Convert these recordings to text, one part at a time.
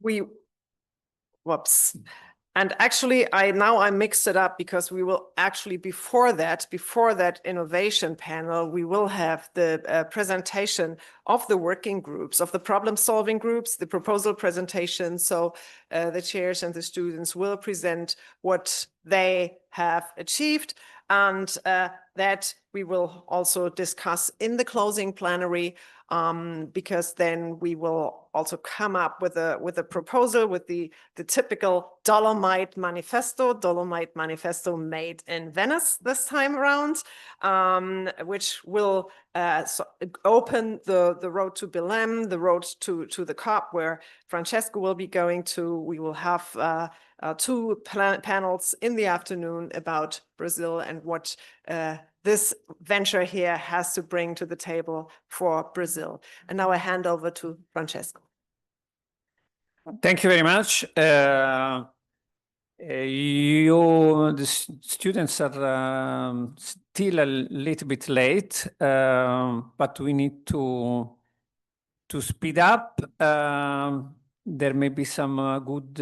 whoops. And actually, I mixed it up because we will actually, before that innovation panel, we will have the presentation of the working groups, of the problem-solving groups, the proposal presentation. So the chairs and the students will present what they have achieved, and that we will also discuss in the closing plenary, because then we will also come up with a proposal with the typical Dolomite manifesto made in Venice this time around, which will open the road to Belém, the road to the COP where Francesco will be going to. We will have two panels in the afternoon about Brazil and what this venture here has to bring to the table for Brazil. And now I hand over to Francesco. Thank you very much. The students are still a little bit late, but we need to speed up. There may be some good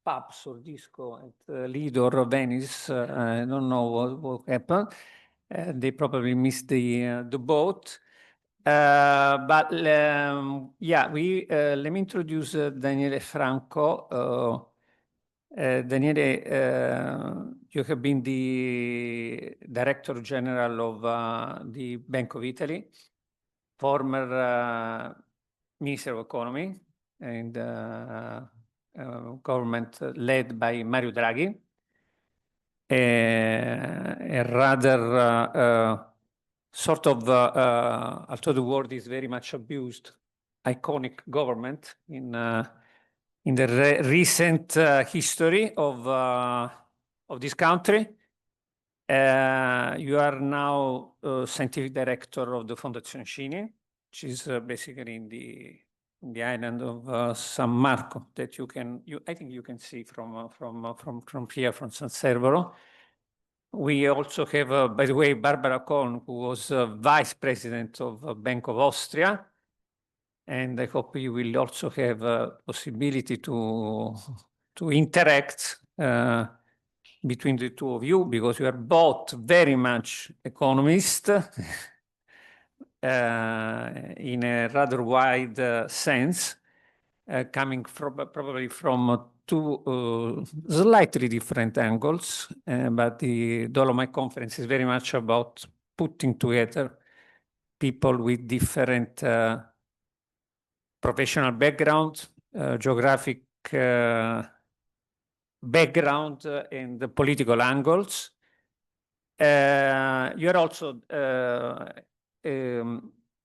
pubs or disco at Lido or Venice. I don't know what happened. They probably missed the boat. But yeah, let me introduce Daniele Franco. Daniele, you have been the Director General of the Bank of Italy, former Minister of Economy, and government led by Mario Draghi. A rather sort of, although the word is very much abused, iconic government in the recent history of this country. You are now scientific director of the Fondazione Cini, which is basically in the island of San Marco, that I think you can see from here, from San Servero. We also have, by the way, Barbara Cohn, who was vice president of Bank of Austria. And I hope you will also have a possibility to interact between the two of you, because you are both very much economists in a rather wide sense, coming probably from two slightly different angles, but the Dolomite Conference is very much about putting together people with different professional background, geographic background, and the political angles. You are also,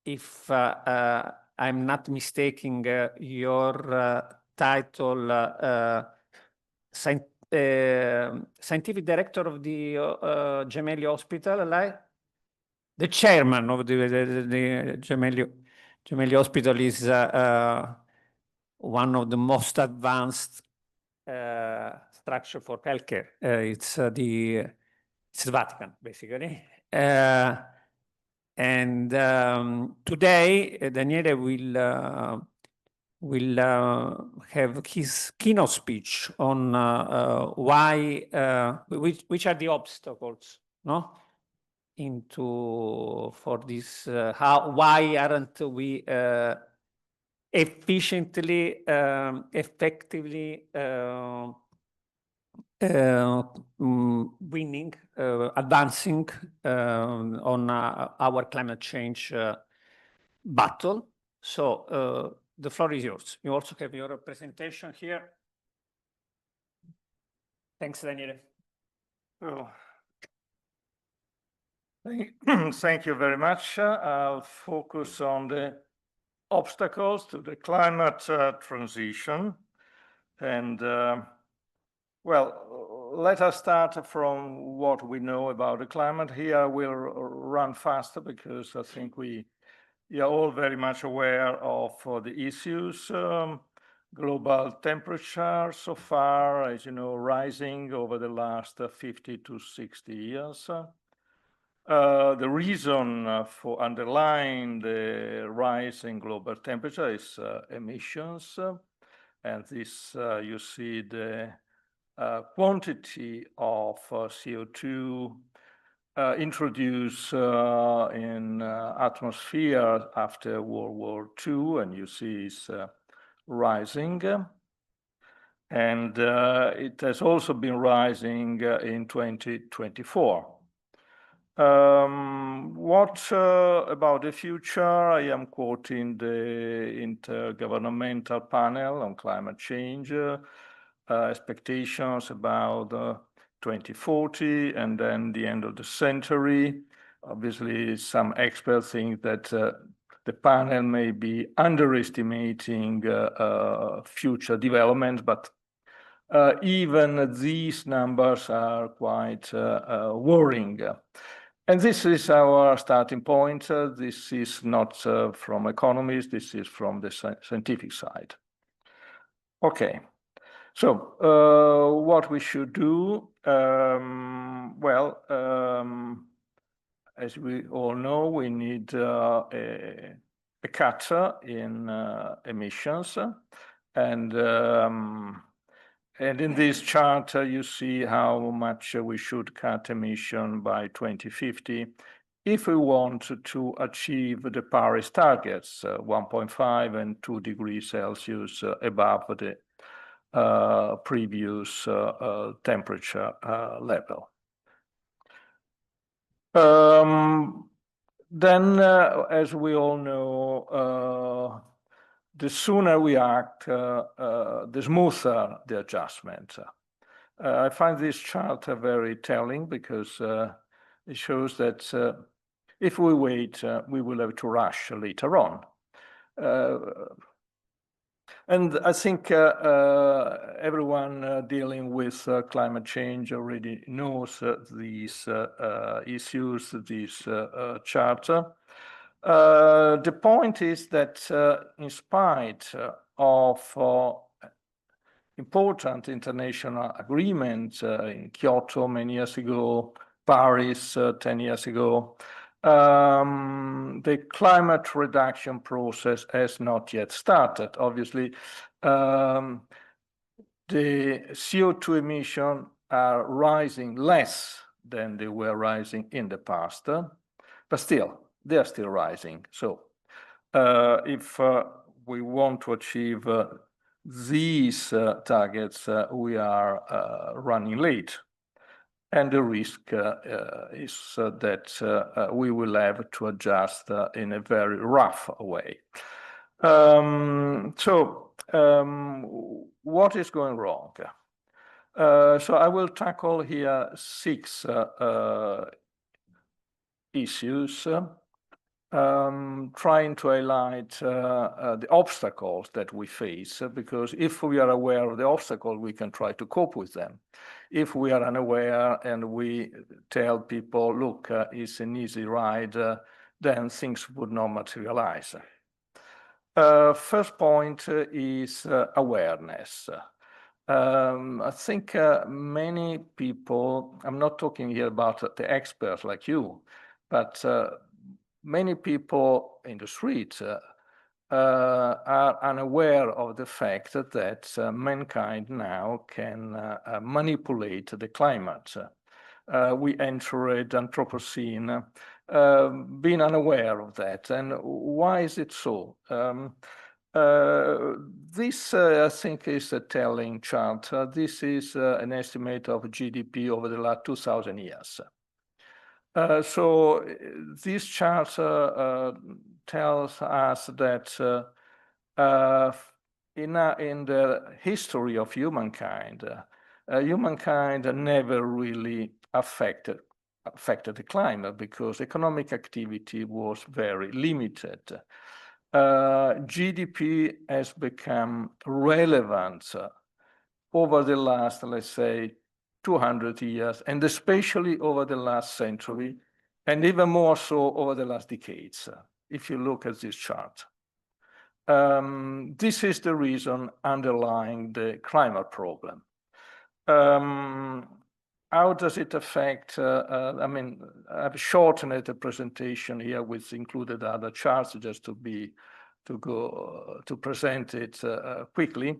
if I'm not mistaken, your title, scientific director of the Gemelli Hospital, right? The chairman of the Gemelli Hospital is one of the most advanced structure for healthcare. It's the Vatican, basically. And today, Daniele will have his keynote speech on which are the obstacles, no, for this. Why aren't we efficiently, effectively winning, advancing on our climate change battle? So the floor is yours. You also have your presentation here. Thanks, Daniele. Oh. Thank you very much. I'll focus on the obstacles to the climate transition. And well, let us start from what we know about the climate. Here we'll run faster because I think we are all very much aware of the issues. Global temperature so far, as you know, rising over the last 50 to 60 years. The reason for underlying the rise in global temperature is emissions. And this, you see the quantity of CO2 introduced in atmosphere after World War II, and you see it's rising. And it has also been rising in 2024. What about the future? I am quoting the Intergovernmental Panel on Climate Change, expectations about 2040 and then the end of the century. Obviously, some experts think that the panel may be underestimating future developments, but even these numbers are quite worrying. And this is our starting point. This is not from economists, this is from the scientific side. Okay, so what we should do? As we all know, we need a cut in emissions. And in this chart, you see how much we should cut emission by 2050 if we want to achieve the Paris targets, 1.5 and 2 degrees Celsius above the previous temperature level. Then, as we all know, the sooner we act, the smoother the adjustment. I find this chart very telling because it shows that if we wait, we will have to rush later on. And I think everyone dealing with climate change already knows these issues, this chart. The point is that in spite of important international agreements in Kyoto many years ago, Paris 10 years ago, the climate reduction process has not yet started. Obviously, the CO2 emissions are rising less than they were rising in the past, but still, they are still rising. So if we want to achieve these targets, we are running late. And the risk is that we will have to adjust in a very rough way. What is going wrong? So I will tackle here 6 issues, trying to highlight the obstacles that we face, because if we are aware of the obstacle, we can try to cope with them. If we are unaware and we tell people, look, it's an easy ride, then things would not materialize. First point is awareness. I think many people, I'm not talking here about the experts like you, but many people in the streets are unaware of the fact that mankind now can manipulate the climate. We entered Anthropocene being unaware of that. And why is it so? This, I think, is a telling chart. This is an estimate of GDP over the last 2,000 years. So this chart tells us that in the history of humankind, humankind never really affected the climate because economic activity was very limited. GDP has become relevant over the last, let's say, 200 years, and especially over the last century, and even more so over the last decades, if you look at this chart. This is the reason underlying the climate problem. how does it affect, I mean, I've shortened the presentation here with included other charts just to present it quickly.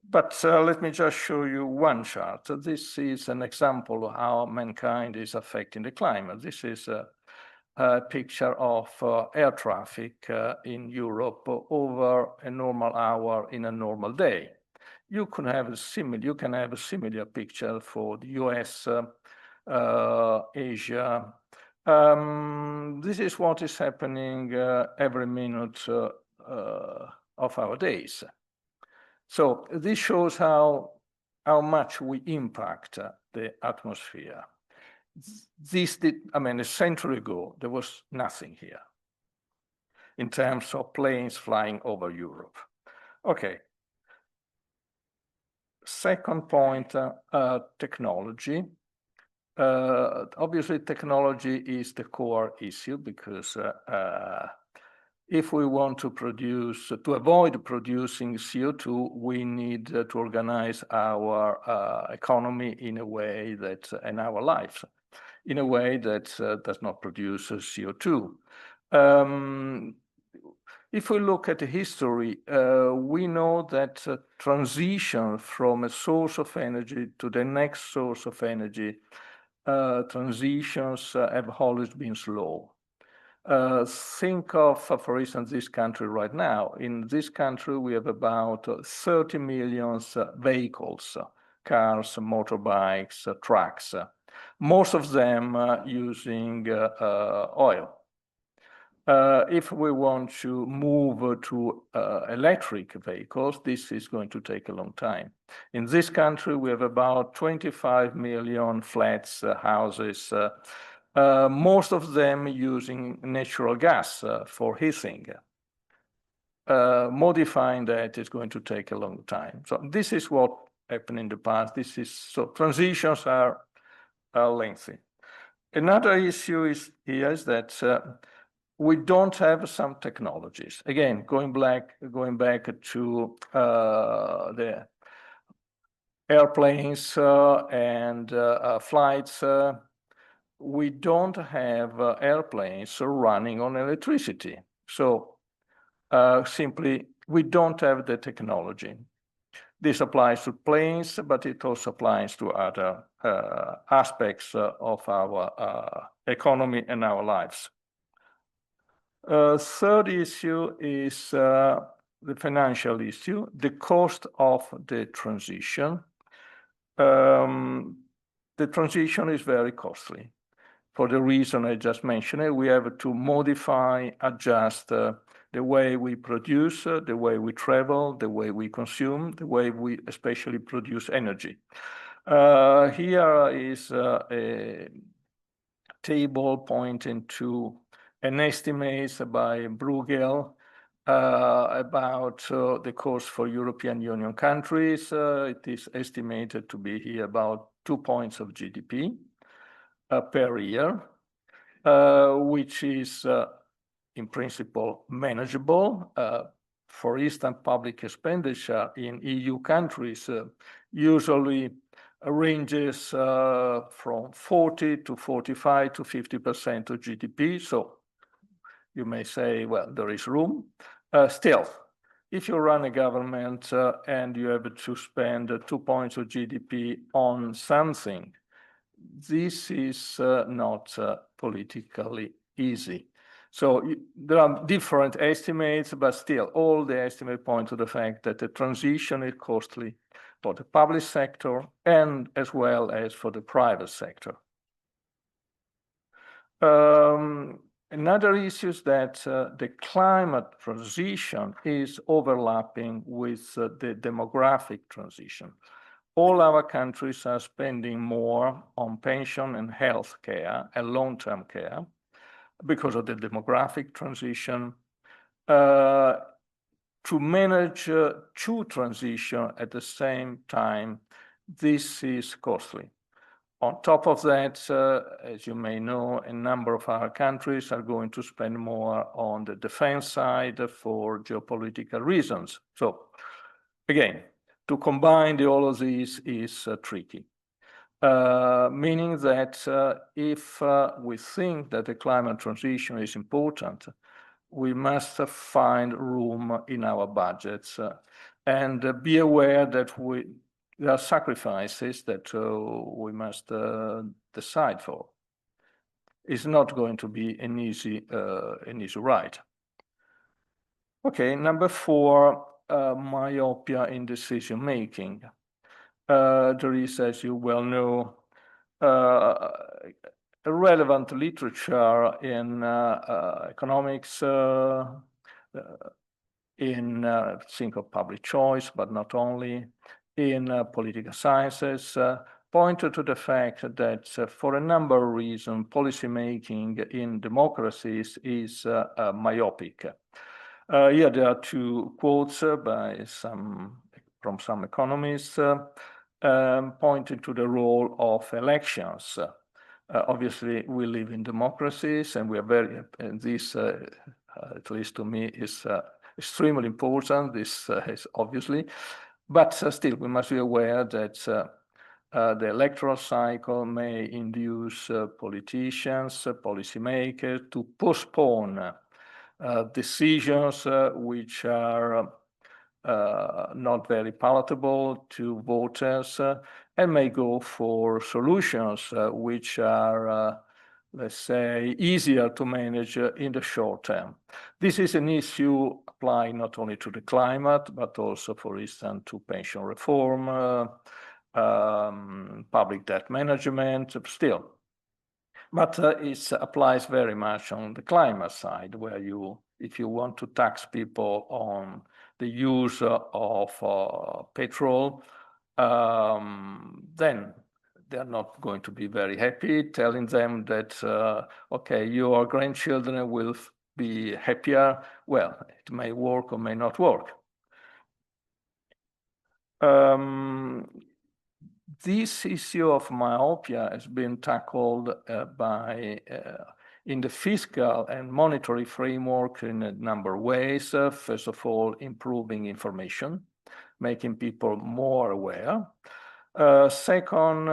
But let me just show you one chart. This is an example of how mankind is affecting the climate. This is a picture of air traffic in Europe over a normal hour in a normal day. You can have a similar picture for the US, Asia. This is what is happening every minute of our days. So this shows how much we impact the atmosphere. A century ago, there was nothing here in terms of planes flying over Europe. Okay. Second point, technology. Obviously, technology is the core issue because if we want to avoid producing CO2, we need to organize our economy in a way that, and our lives, in a way that does not produce CO2. If we look at the history, we know that transition from a source of energy to the next source of energy, transitions have always been slow. Think of, for instance, this country right now. In this country, we have about 30 million vehicles, cars, motorbikes, trucks, most of them using oil. If we want to move to electric vehicles, this is going to take a long time. In this country, we have about 25 million flats, houses, most of them using natural gas for heating. Modifying that is going to take a long time. So this is what happened in the past. So transitions are lengthy. Another issue is that we don't have some technologies. Again, going back to the airplanes and flights, we don't have airplanes running on electricity. So simply, we don't have the technology. This applies to planes, but it also applies to other aspects of our economy and our lives. Third issue is the financial issue, the cost of the transition. The transition is very costly. For the reason I just mentioned, we have to modify, adjust the way we produce, the way we travel, the way we consume, the way we especially produce energy. Here is a table pointing to an estimate by Bruegel about the cost for European Union countries. It is estimated to be here about 2 points of GDP per year, which is in principle manageable. For instance, public expenditure in EU countries usually ranges from 40 to 45 to 50% of GDP. So you may say, well, there is room. Still, if you run a government and you have to spend 2 points of GDP on something, this is not politically easy. So there are different estimates, but still all the estimates point to the fact that the transition is costly for the public sector and as well as for the private sector. Another issue is that the climate transition is overlapping with the demographic transition. All our countries are spending more on pension and health care and long-term care because of the demographic transition. To manage two transitions at the same time, this is costly. On top of that, as you may know, a number of our countries are going to spend more on the defense side for geopolitical reasons. So again, to combine all of these is tricky. meaning that if we think that the climate transition is important, we must find room in our budgets and be aware that there are sacrifices that we must decide for. It's not going to be an easy ride. Okay, number 4, myopia in decision making. There is, as you well know, relevant literature in economics, in think of public choice, but not only, in political sciences, pointed to the fact that for a number of reasons, policymaking in democracies is myopic. Here there are 2 quotes from some economists pointing to the role of elections. Obviously, we live in democracies, and we are and this, at least to me, is extremely important. This is obviously, but still, we must be aware that the electoral cycle may induce politicians, policymakers to postpone decisions which are not very palatable to voters and may go for solutions which are, let's say, easier to manage in the short term. This is an issue applying not only to the climate, but also, for instance, to pension reform, public debt management, still. But it applies very much on the climate side, where if you want to tax people on the use of petrol, then they're not going to be very happy, telling them that, okay, your grandchildren will be happier. Well, it may work or may not work. This issue of myopia has been tackled in the fiscal and monetary framework in a number of ways. First of all, improving information, making people more aware. Second,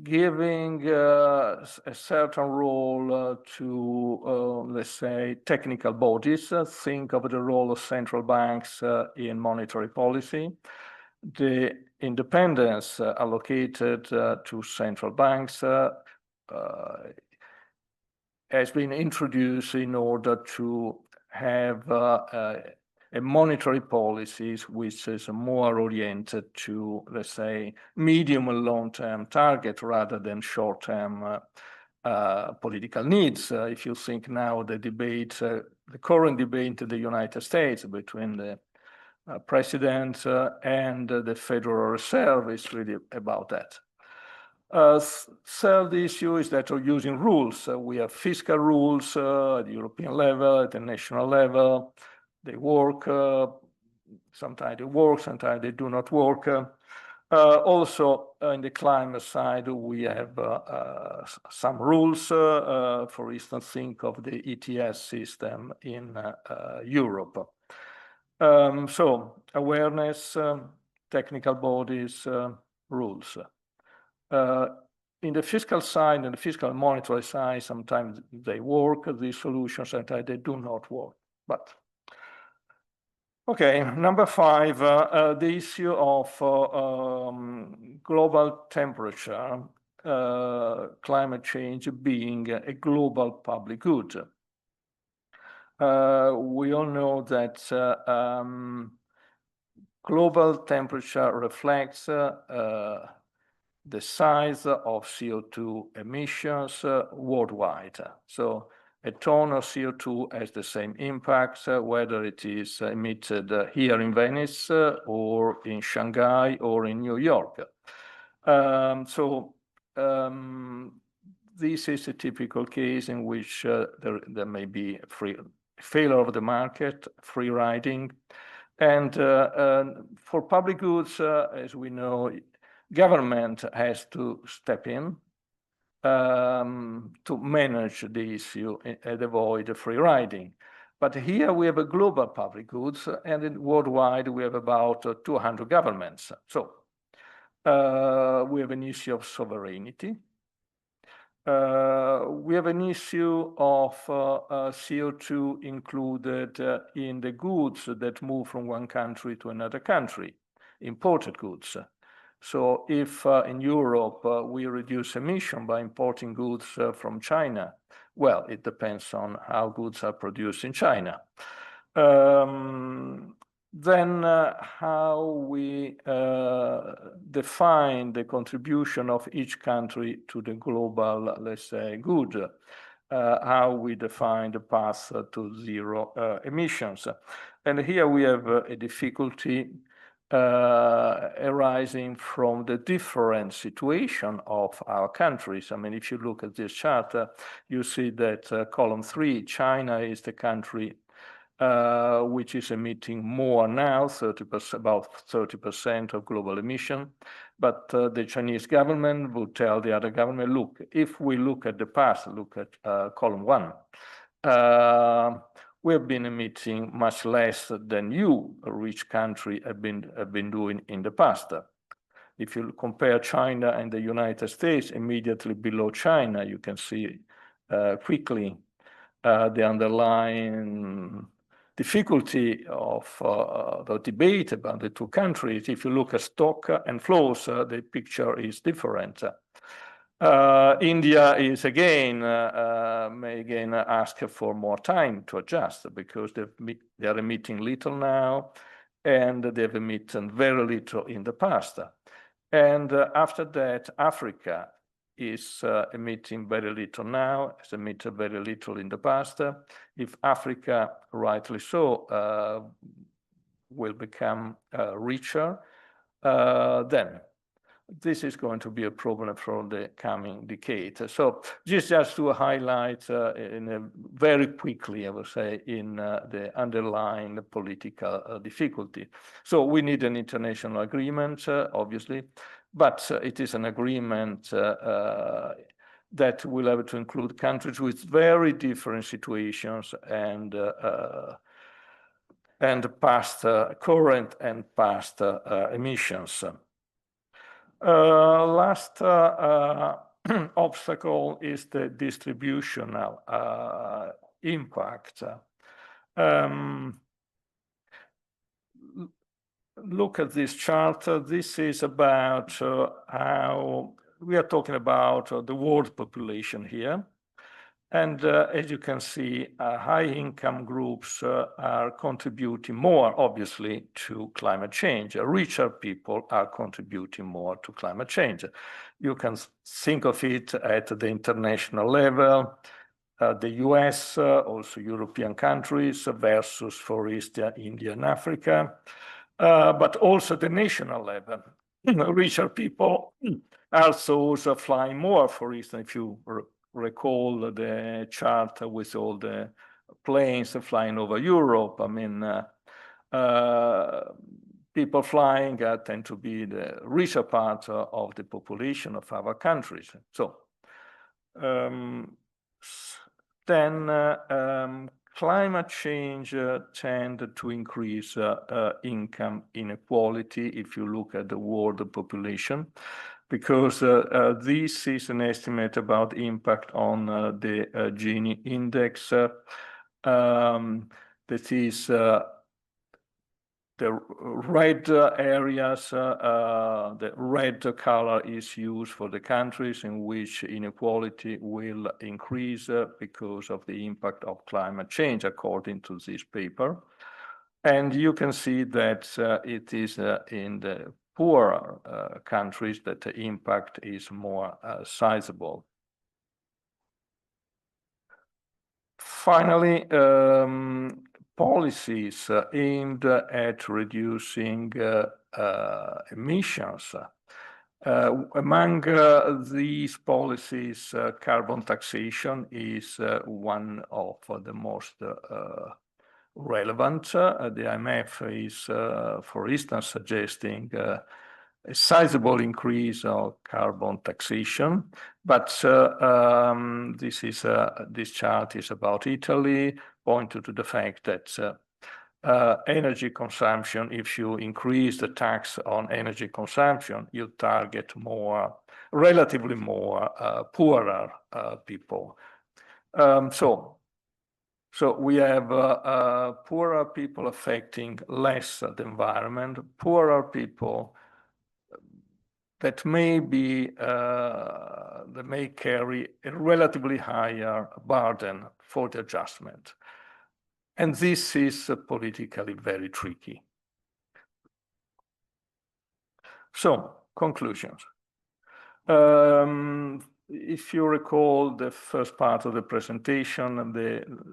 giving a certain role to, let's say, technical bodies. Think of the role of central banks in monetary policy. The independence allocated to central banks has been introduced in order to have a monetary policies which is more oriented to, let's say, medium and long-term target rather than short-term political needs. If you think now the current debate in the United States between the president and the Federal Reserve is really about that. Third issue is that we're using rules. We have fiscal rules at the European level, at the national level. They work, sometimes they work, sometimes they do not work. Also, in the climate side, we have some rules. For instance, think of the ETS system in Europe. So awareness, technical bodies, rules. In the fiscal side and the fiscal and monetary side, sometimes they work, these solutions, sometimes they do not work. But okay, number 5, the issue of global temperature, climate change being a global public good. We all know that global temperature reflects the size of CO2 emissions worldwide. So a ton of CO2 has the same impact, whether it is emitted here in Venice or in Shanghai or in New York. This is a typical case in which there may be failure of the market, free riding. And for public goods, as we know, government has to step in to manage the issue and avoid free riding. But here we have a global public goods, and worldwide we have about 200 governments. So we have an issue of sovereignty. We have an issue of CO2 included in the goods that move from one country to another country, imported goods. So if in Europe we reduce emission by importing goods from China, well, it depends on how goods are produced in China. Then how we define the contribution of each country to the global, let's say, good, how we define the path to zero emissions. And here we have a difficulty arising from the different situation of our countries. I mean, if you look at this chart, you see that column 3, China is the country which is emitting more now, 30%, about 30% of global emission. But the Chinese government will tell the other government, look, if we look at the past, look at column 1, we have been emitting much less than you, a rich country, have been doing in the past. If you compare China and the United States, immediately below China, you can see quickly the underlying difficulty of the debate about the two countries. If you look at stock and flows, the picture is different. India is may again ask for more time to adjust because they are emitting little now and they've emitted very little in the past. And after that, Africa is emitting very little now, has emitted very little in the past. If Africa, rightly so, will become richer, then this is going to be a problem for the coming decade. So just to highlight very quickly, I would say, in the underlying political difficulty. So we need an international agreement, obviously, but it is an agreement that will have to include countries with very different situations and past, current and past emissions. Last obstacle is the distributional impact. Look at this chart. This is about how we are talking about the world population here. And as you can see, high-income groups are contributing more, obviously, to climate change. Richer people are contributing more to climate change. You can think of it at the international level, the US, also European countries versus, for instance, India and Africa, but also the national level. Richer people are those flying more, for instance, if you recall the chart with all the planes flying over Europe. I mean, people flying tend to be the richer part of the population of our countries. So then climate change tend to increase income inequality if you look at the world population, because this is an estimate about impact on the Gini index. That is the red areas, the red color is used for the countries in which inequality will increase because of the impact of climate change, according to this paper. And you can see that it is in the poorer countries that the impact is more sizable. Finally, policies aimed at reducing emissions. Among these policies, carbon taxation is one of the most relevant. The IMF is, for instance, suggesting a sizable increase of carbon taxation, but this chart is about Italy, pointing to the fact that energy consumption. If you increase the tax on energy consumption, you target relatively more poorer people. So we have poorer people affecting less the environment, poorer people that may carry a relatively higher burden for the adjustment. And this is politically very tricky. So, conclusions. If you recall the first part of the presentation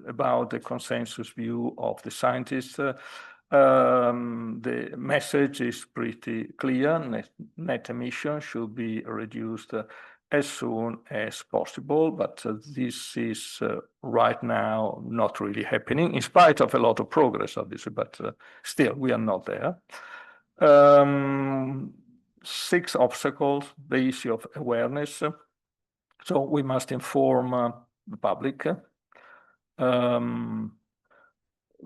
about the consensus view of the scientists, the message is pretty clear. Net emission should be reduced as soon as possible, but this is right now not really happening, in spite of a lot of progress, obviously, but still we are not there. 6 obstacles, the issue of awareness. So we must inform the public.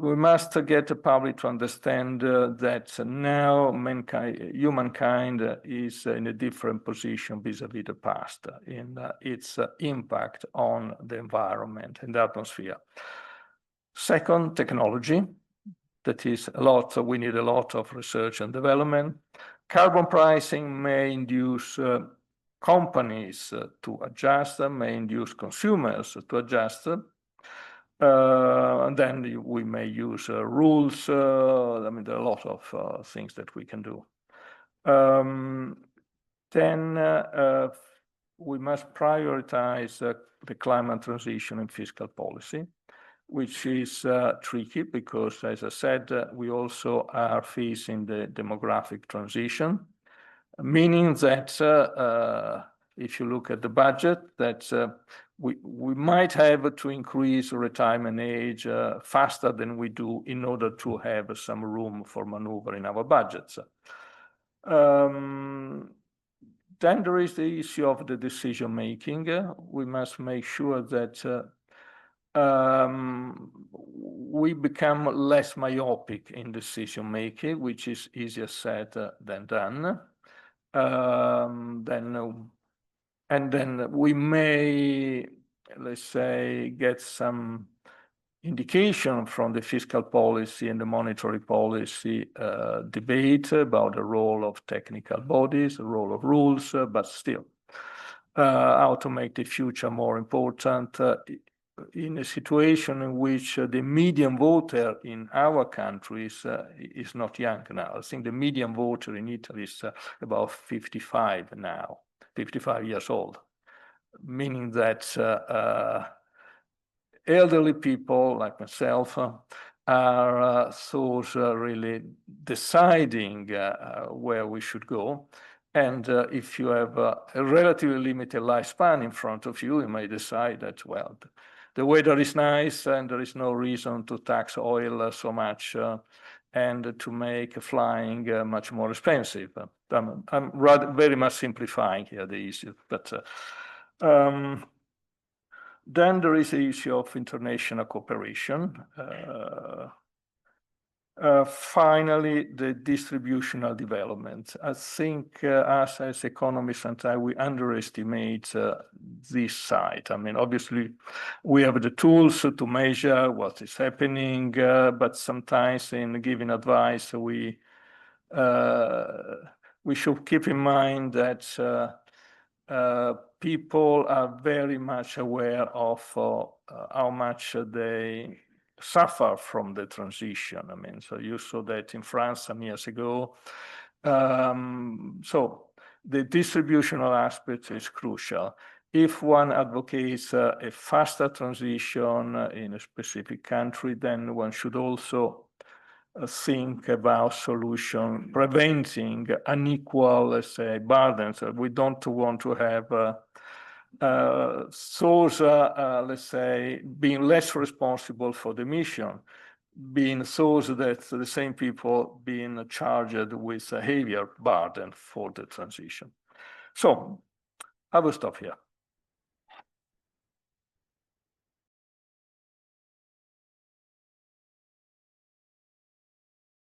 We must get the public to understand that now humankind is in a different position vis-à-vis the past in its impact on the environment and the atmosphere. Second, technology. That is we need a lot of research and development. Carbon pricing may induce companies to adjust, may induce consumers to adjust. And then we may use rules. I mean, there are a lot of things that we can do. Then we must prioritize the climate transition and fiscal policy, which is tricky because, as I said, we also are facing the demographic transition, meaning that if you look at the budget, that we might have to increase retirement age faster than we do in order to have some room for maneuver in our budgets. Then there is the issue of the decision making. We must make sure that we become less myopic in decision making, which is easier said than done. And then we may, let's say, get some indication from the fiscal policy and the monetary policy debate about the role of technical bodies, the role of rules, but still, how to make the future more important in a situation in which the median voter in our countries is not young now. I think the median voter in Italy is about 55 now, 55 years old, meaning that elderly people like myself are those really deciding where we should go. And if you have a relatively limited lifespan in front of you, you may decide that, well, the weather is nice and there is no reason to tax oil so much and to make flying much more expensive. I'm very much simplifying here the issue, but then there is the issue of international cooperation. Finally, the distributional development. I think us as economists, sometimes we underestimate this side. I mean, obviously, we have the tools to measure what is happening, but sometimes in giving advice, we should keep in mind that people are very much aware of how much they suffer from the transition. I mean, so you saw that in France some years ago. So the distributional aspect is crucial. If one advocates a faster transition in a specific country, then one should also think about solution preventing unequal, let's say, burdens. We don't want to have those, let's say, being less responsible for the emission, being those that the same people being charged with a heavier burden for the transition. So I will stop here.